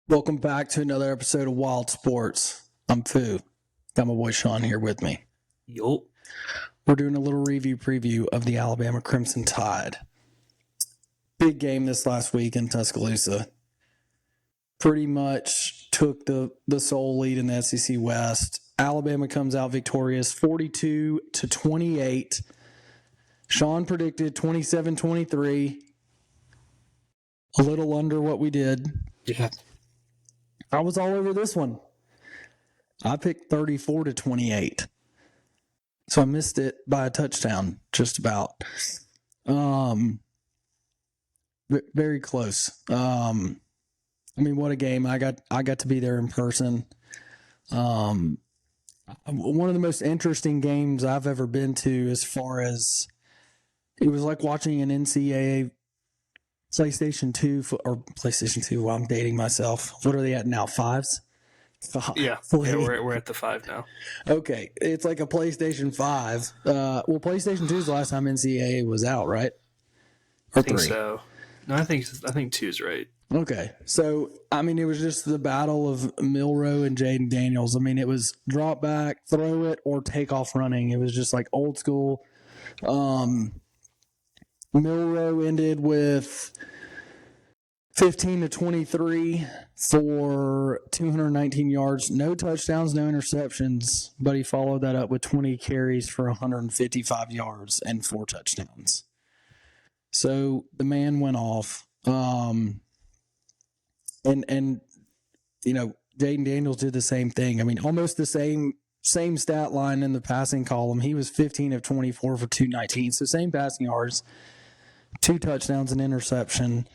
Welcome back to another episode of Wild Sports. I'm Foo. Got my boy Sean here with me. Yup. We're doing a little preview of the Alabama Crimson Tide. Big game this last week in Tuscaloosa. Pretty much took the sole lead in the SEC West. Alabama comes out victorious 42-28. Sean predicted 27-23. A little under what we did. Yeah. I was all over this one. I picked 34-28. So I missed it by a touchdown, just about. Very close. What a game. I got to be there in person. One of the most interesting games I've ever been to, as far as it was like watching an NCAA PlayStation 2 or PlayStation 2. Well, I'm dating myself. What are they at now? Fives? Yeah, we're at the 5 now. Okay, it's like a PlayStation 5. PlayStation 2 is the last time NCAA was out, right? Or I think 3? so. No, I think 2 is right. Okay, so it was just the battle of Milroe and Jaden Daniels. It was drop back, throw it, or take off running. It was just like old school. Milroe ended with 15-23 for 219 yards, no touchdowns, no interceptions, but he followed that up with 20 carries for 155 yards and 4 touchdowns. So the man went off. And Jaden Daniels did the same thing. Almost the same stat line in the passing column. He was 15 of 24 for 219. So same passing yards, 2 touchdowns, and interception.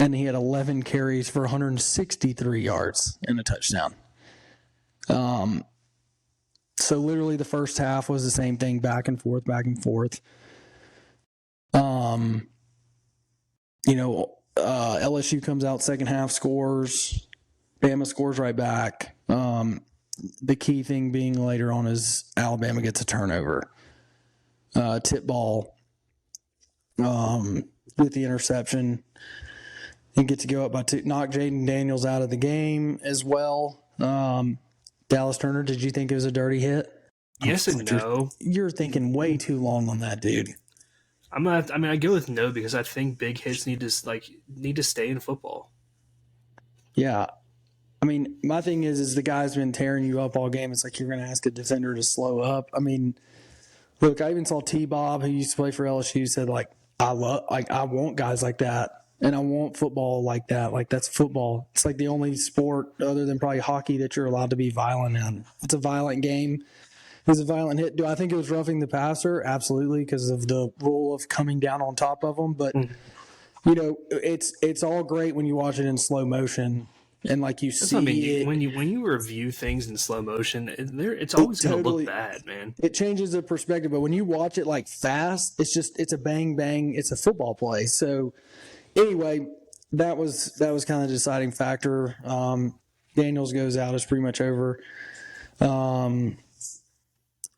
And he had 11 carries for 163 yards and a touchdown. So literally the first half was the same thing, back and forth. LSU comes out second half, scores. Bama scores right back. The key thing being later on is Alabama gets a turnover. Tip ball with the interception. And get to go up by 2. Knock Jaden Daniels out of the game as well. Dallas Turner, did you think it was a dirty hit? Yes and no. You're thinking way too long on that, dude. I go with no because I think big hits need to stay in football. Yeah. My thing is the guy's been tearing you up all game. It's like you're going to ask a defender to slow up. Look, I even saw T-Bob, who used to play for LSU, said, I want guys like that. And I want football like that. That's football. It's like the only sport other than probably hockey that you're allowed to be violent in. It's a violent game. It was a violent hit. Do I think it was roughing the passer? Absolutely, because of the rule of coming down on top of them. But, it's all great when you watch it in slow motion. And you see it. When you review things in slow motion, it's always going to look bad, man. It changes the perspective. But when you watch it fast, it's a bang, bang. It's a football play. So, anyway, that was kind of the deciding factor. Daniels goes out. It's pretty much over.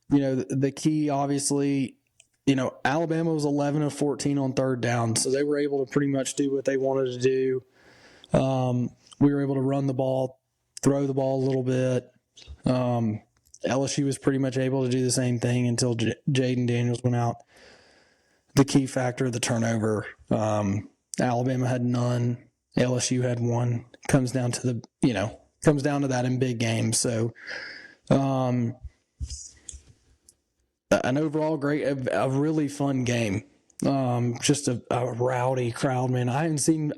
The key, obviously, Alabama was 11 of 14 on third down, so they were able to pretty much do what they wanted to do. We were able to run the ball, throw the ball a little bit. LSU was pretty much able to do the same thing until Jaden Daniels went out. The key factor, the turnover. Alabama had none. LSU had 1. Comes down to that in big games. So, an overall a really fun game. Just a rowdy crowd, man. I hadn't seen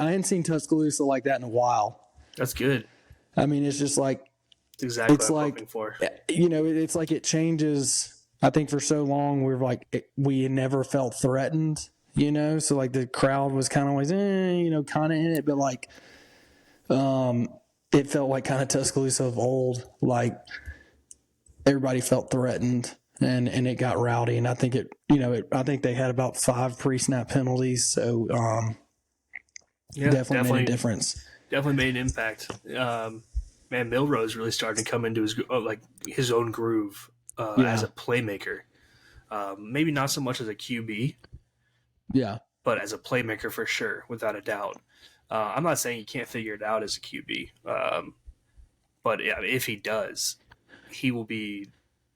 Tuscaloosa like that in a while. That's good. It's just That's exactly what I'm hoping for. It's like it changes. I think for so long we never felt threatened. So the crowd was kind of always, kind of in it, but it felt like kind of Tuscaloosa of old. Everybody felt threatened, and it got rowdy. And I think I think they had about 5 pre-snap penalties. So, definitely made a difference. Definitely made an impact. Milroe's really starting to come into his own groove as a playmaker. Maybe not so much as a QB. Yeah. But as a playmaker for sure, without a doubt. I'm not saying he can't figure it out as a QB, but if he does, he will be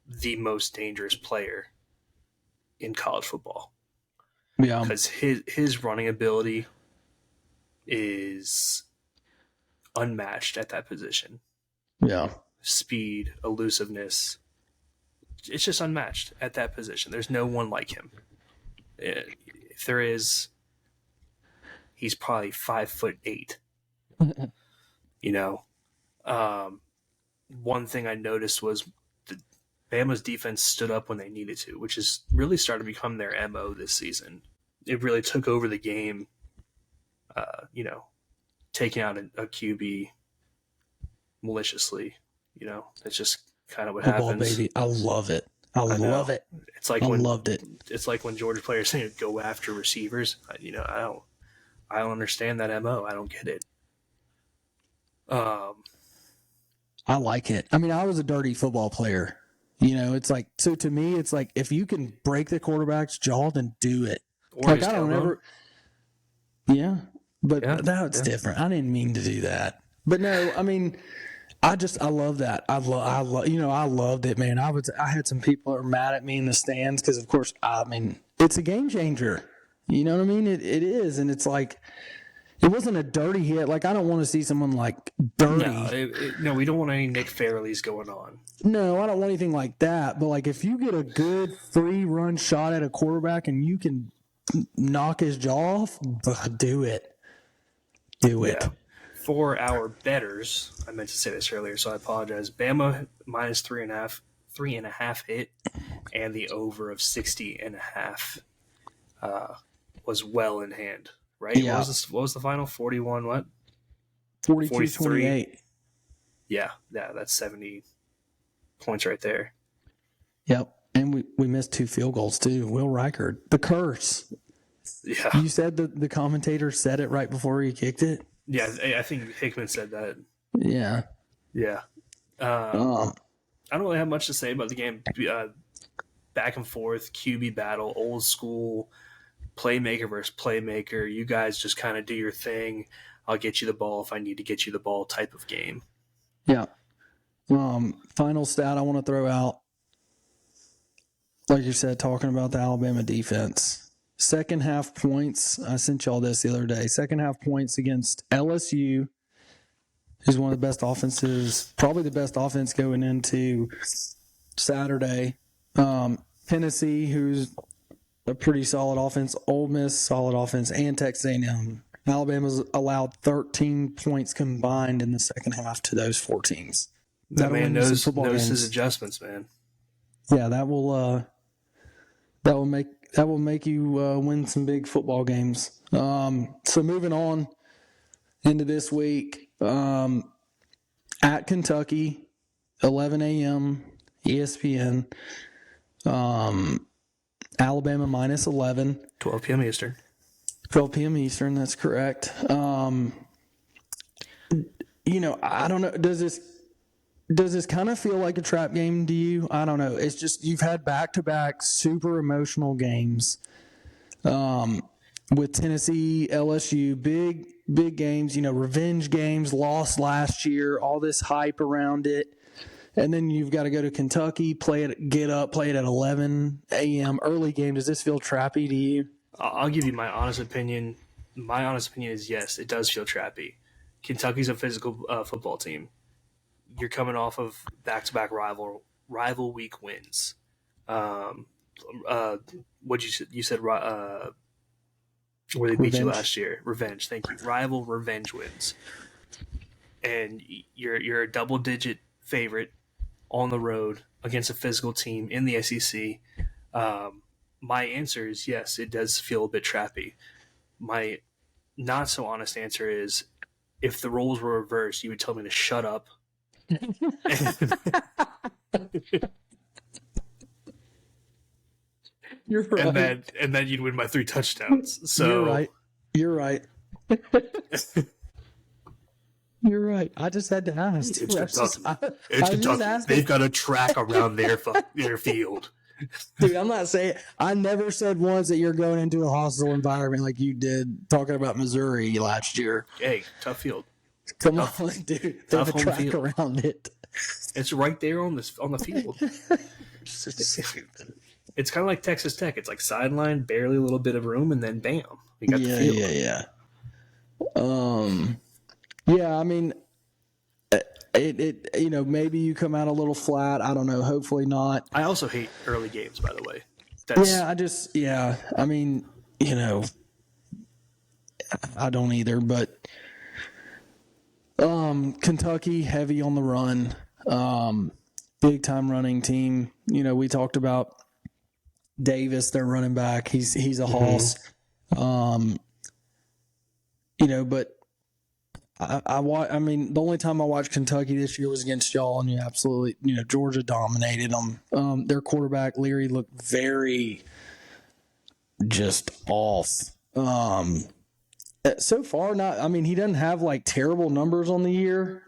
the most dangerous player in college football. Yeah. Because his running ability is unmatched at that position. Yeah. Speed, elusiveness. It's just unmatched at that position. There's no one like him. If there is, he's probably 5'8". You know, one thing I noticed was Bama's defense stood up when they needed to, which is really starting to become their MO this season. It really took over the game, taking out a QB maliciously. It's just kind of what Football, happens. baby. I love it. I love it. It's like I loved it. It's like when Georgia players say go after receivers. I don't understand that MO. I don't get it. I like it. I mean, I was a dirty football player. It's like, so to me, it's like, if you can break the quarterback's jaw, then do it. Or Like, I don't ever. Yeah. But that's yeah. different. I didn't mean to do that. But no, I mean, I love that. I loved it, man. I had some people that were mad at me in the stands because, of course, I mean, it's a game changer. You know what I mean? It is. And it's like, it wasn't a dirty hit. Like, I don't want to see someone like dirty. No, we don't want any Nick Fairleys going on. No, I don't want anything like that. But like, if you get a good free run shot at a quarterback and you can knock his jaw off, do it. Do it. Yeah. For our bettors, I meant to say this earlier, so I apologize. Bama minus 3.5 hit, and the over of 60.5 was well in hand. Right? Yeah. What was the final? 41 what? 42-28. Yeah, that's 70 points right there. Yep. And we missed 2 field goals too. Will Reichard. The curse. Yeah. You said the commentator said it right before he kicked it? Yeah, I think Hickman said that. Yeah. Yeah. I don't really have much to say about the game. Back and forth, QB battle, old school, playmaker versus playmaker. You guys just kind of do your thing. I'll get you the ball if I need to get you the ball type of game. Yeah. Final stat I want to throw out. Like you said, talking about the Alabama defense. Second half points. I sent y'all this the other day. Second half points against LSU, who's one of the best offenses, probably the best offense going into Saturday. Tennessee, who's a pretty solid offense. Ole Miss, solid offense, and Texas A&M. Alabama's allowed 13 points combined in the second half to those 4 teams. That man knows his adjustments, man. Yeah, that will make you win some big football games. So moving on into this week, at Kentucky, 11 a.m. ESPN. Alabama minus 11. 12 p.m. Eastern. 12 p.m. Eastern, that's correct. I don't know. Does this kind of feel like a trap game to you? I don't know. It's just you've had back-to-back super emotional games with Tennessee, LSU, big games, revenge games, lost last year, all this hype around it. And then you've got to go to Kentucky, get up, play it at 11 a.m. early game. Does this feel trappy to you? I'll give you my honest opinion. My honest opinion is yes, it does feel trappy. Kentucky's a physical football team. You're coming off of back-to-back rival week wins. What you said? Where they beat you last year? Revenge. Thank you. Rival revenge wins, and you're a double-digit favorite on the road against a physical team in the SEC. My answer is yes, it does feel a bit trappy. My not so honest answer is if the roles were reversed, you would tell me to shut up. You're right. And then you'd win by 3 touchdowns. So You're right. You're right. I just had to ask. They've got a track around their field. Dude, I'm not saying I never said once that you're going into a hostile environment like you did talking about Missouri last year. Hey, tough field. Come Tough, on, dude. They tough have a home track field. around it. It's right there on the field. It's kind of like Texas Tech. It's like sideline, barely a little bit of room, and then bam, you got the field. Yeah. Yeah, I mean, maybe you come out a little flat. I don't know. Hopefully not. I also hate early games, by the way. I mean, I don't either, but Kentucky heavy on the run, big time running team. We talked about Davis, their running back. He's a hoss. But I mean, the only time I watched Kentucky this year was against y'all, and Georgia dominated them. Their quarterback Leary looked very just off. So far, he doesn't have like terrible numbers on the year.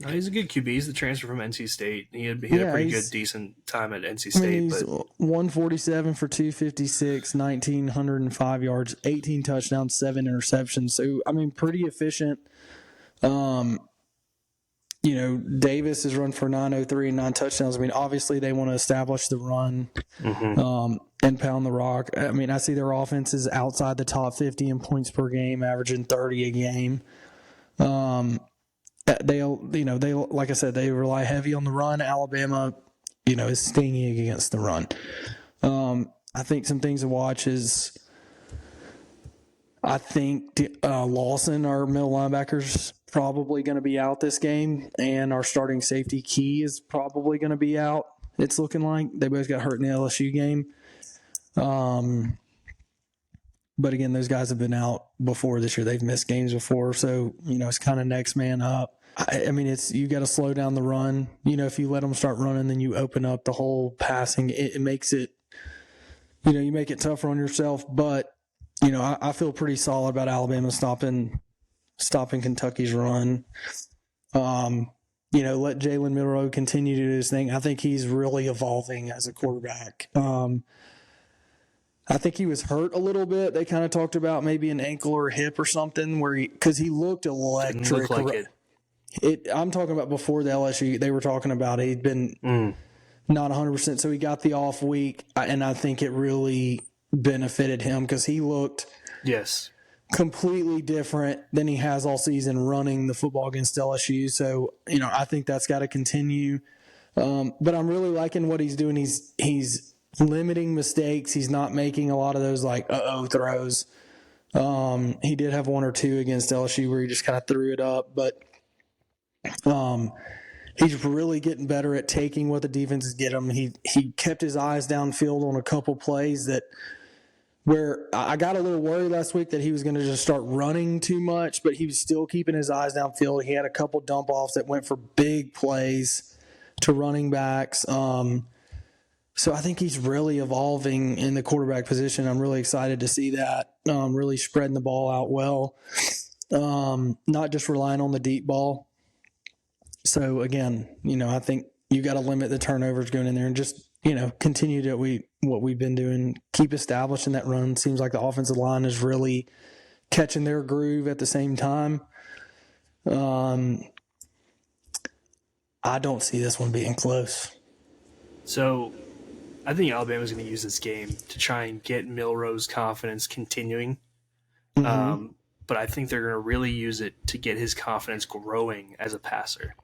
No, he's a good QB. He's the transfer from NC State. He had a pretty good, decent time at NC State. He's 147 for 256, 1,905 yards, 18 touchdowns, 7 interceptions. So, pretty efficient. Davis has run for 903 and 9 touchdowns. Obviously they want to establish the run and pound the rock. I see their offense is outside the top 50 in points per game, averaging 30 a game. They like I said, they rely heavy on the run. Alabama, is stinging against the run. I think some things to watch is I think Lawson, our middle linebacker's probably going to be out this game, and our starting safety Key is probably going to be out. It's looking like they both got hurt in the LSU game. But again, those guys have been out before this year. They've missed games before, so it's kind of next man up. It's you got to slow down the run. If you let them start running, then you open up the whole passing. It makes it, you make it tougher on yourself. But I feel pretty solid about Alabama stopping Kentucky's run. Let Jalen Milroe continue to do his thing. I think he's really evolving as a quarterback. I think he was hurt a little bit. They kind of talked about maybe an ankle or a hip or something because he looked electric. Didn't look like it. I'm talking about before the LSU. They were talking about he'd been not 100%, so he got the off week, and I think it really benefited him because he looked completely different than he has all season running the football against LSU. So I think that's got to continue. But I'm really liking what he's doing. He's limiting mistakes. He's not making a lot of those like throws. He did have one or two against LSU where he just kind of threw it up, but he's really getting better at taking what the defenses get him. He kept his eyes downfield on a couple plays where I got a little worried last week that he was going to just start running too much, but he was still keeping his eyes downfield. He had a couple dump offs that went for big plays to running backs. So I think he's really evolving in the quarterback position. I'm really excited to see that. Really spreading the ball out well, not just relying on the deep ball. So again, I think you got to limit the turnovers going in there and just continue to what we've been doing. Keep establishing that run. Seems like the offensive line is really catching their groove at the same time. I don't see this one being close. So I think Alabama's going to use this game to try and get Milroe's confidence continuing. But I think they're going to really use it to get his confidence growing as a passer.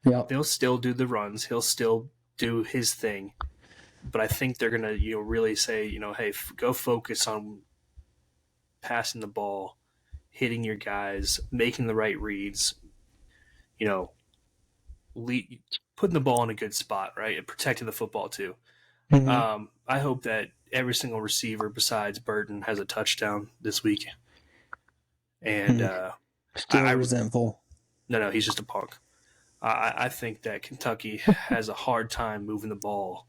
Yeah, they'll still do the runs. He'll still do his thing. But I think they're going to really say, hey, go focus on passing the ball, hitting your guys, making the right reads, putting the ball in a good spot, right, and protecting the football too. I hope that every single receiver besides Burton has a touchdown this week. And still resentful. No, he's just a punk. I think that Kentucky has a hard time moving the ball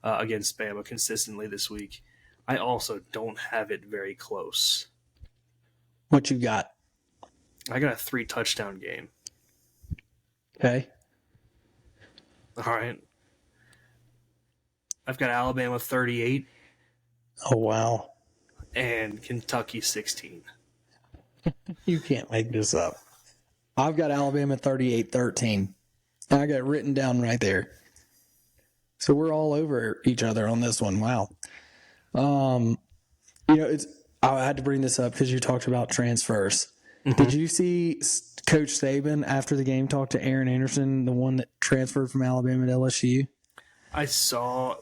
against Bama consistently this week. I also don't have it very close. What you got? I got a 3-touchdown game. Okay. All right. I've got Alabama 38 Oh, wow. and Kentucky 16. You can't make this up. I've got Alabama 38-13. I got it written down right there. So we're all over each other on this one. Wow. I had to bring this up because you talked about transfers. Mm-hmm. Did you see Coach Saban after the game talk to Aaron Anderson, the one that transferred from Alabama to LSU? I saw,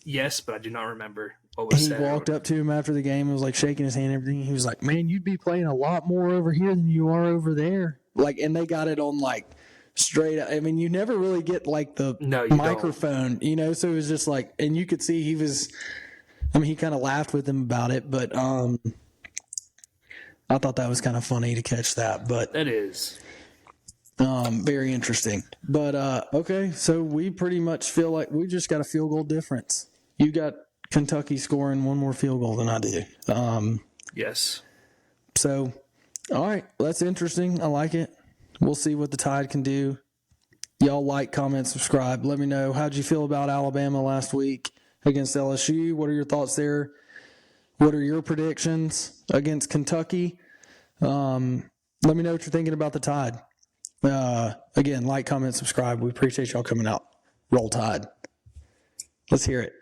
yes, but I do not remember what was said. He walked up to him after the game and was like shaking his hand and everything. He was like, "Man, you'd be playing a lot more over here than you are over there." Like, and they got it on like straight up. I mean, you never really get like the microphone, so it was just like, and you could see he was, he kind of laughed with him about it, but I thought that was kind of funny to catch that, but that is very interesting. But okay, so we pretty much feel like we just got a field goal difference. You got Kentucky scoring one more field goal than I do. Yes. So, all right, that's interesting. I like it. We'll see what the Tide can do. Y'all like, comment, subscribe. Let me know, how'd you feel about Alabama last week against LSU? What are your thoughts there? What are your predictions against Kentucky? Let me know what you're thinking about the Tide. Again, like, comment, subscribe. We appreciate y'all coming out. Roll Tide. Let's hear it.